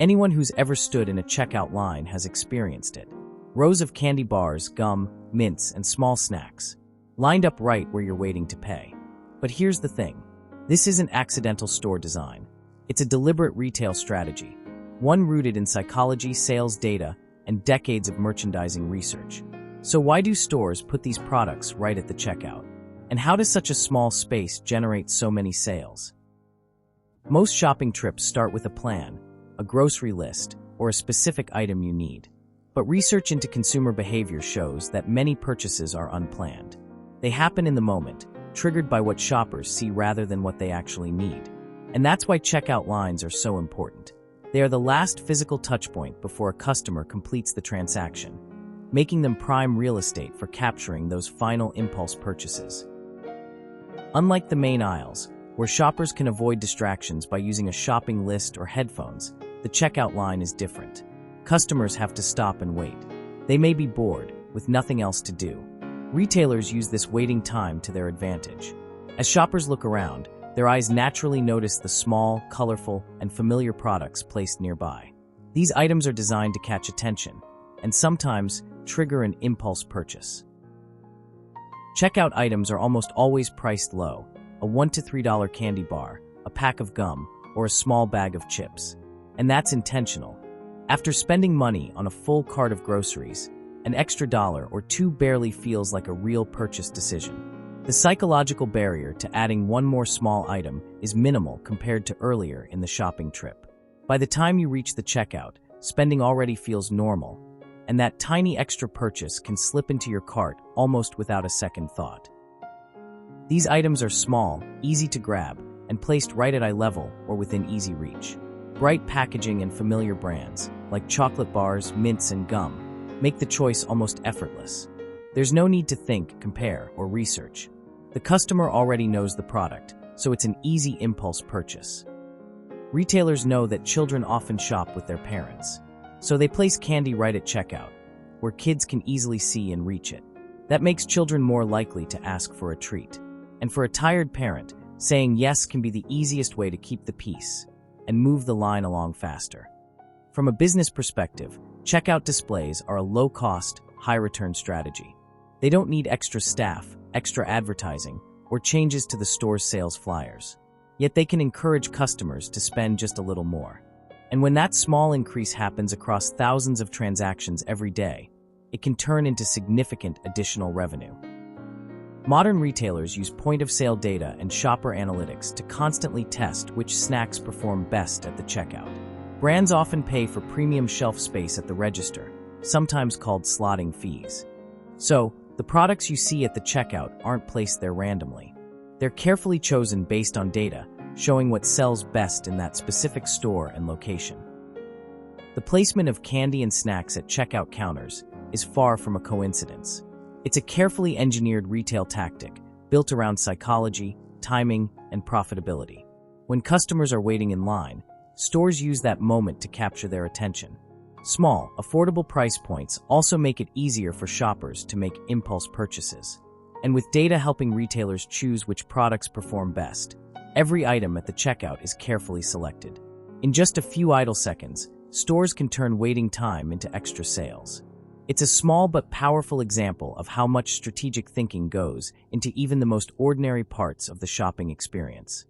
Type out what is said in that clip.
Anyone who's ever stood in a checkout line has experienced it. Rows of candy bars, gum, mints, and small snacks, lined up right where you're waiting to pay. But here's the thing. This isn't accidental store design. It's a deliberate retail strategy, one rooted in psychology, sales data, and decades of merchandising research. So why do stores put these products right at the checkout? And how does such a small space generate so many sales? Most shopping trips start with a plan, a grocery list, or a specific item you need. But research into consumer behavior shows that many purchases are unplanned. They happen in the moment, triggered by what shoppers see rather than what they actually need. And that's why checkout lines are so important. They are the last physical touchpoint before a customer completes the transaction, making them prime real estate for capturing those final impulse purchases. Unlike the main aisles, where shoppers can avoid distractions by using a shopping list or headphones, the checkout line is different. Customers have to stop and wait. They may be bored, with nothing else to do. Retailers use this waiting time to their advantage. As shoppers look around, their eyes naturally notice the small, colorful, and familiar products placed nearby. These items are designed to catch attention, and sometimes trigger an impulse purchase. Checkout items are almost always priced low: a $1 to $3 candy bar, a pack of gum, or a small bag of chips. And that's intentional. After spending money on a full cart of groceries, an extra $1 or $2 barely feels like a real purchase decision. The psychological barrier to adding one more small item is minimal compared to earlier in the shopping trip. By the time you reach the checkout, spending already feels normal, and that tiny extra purchase can slip into your cart almost without a second thought. These items are small, easy to grab, and placed right at eye level or within easy reach. Bright packaging and familiar brands, like chocolate bars, mints, and gum, make the choice almost effortless. There's no need to think, compare, or research. The customer already knows the product, so it's an easy impulse purchase. Retailers know that children often shop with their parents, so they place candy right at checkout, where kids can easily see and reach it. That makes children more likely to ask for a treat. And for a tired parent, saying yes can be the easiest way to keep the peace and move the line along faster. From a business perspective, checkout displays are a low-cost, high-return strategy. They don't need extra staff, extra advertising, or changes to the store's sales flyers. Yet they can encourage customers to spend just a little more. And when that small increase happens across thousands of transactions every day, it can turn into significant additional revenue. Modern retailers use point-of-sale data and shopper analytics to constantly test which snacks perform best at the checkout. Brands often pay for premium shelf space at the register, sometimes called slotting fees. So, the products you see at the checkout aren't placed there randomly. They're carefully chosen based on data, showing what sells best in that specific store and location. The placement of candy and snacks at checkout counters is far from a coincidence. It's a carefully engineered retail tactic built around psychology, timing, and profitability. When customers are waiting in line, stores use that moment to capture their attention. Small, affordable price points also make it easier for shoppers to make impulse purchases. And with data helping retailers choose which products perform best, every item at the checkout is carefully selected. In just a few idle seconds, stores can turn waiting time into extra sales. It's a small but powerful example of how much strategic thinking goes into even the most ordinary parts of the shopping experience.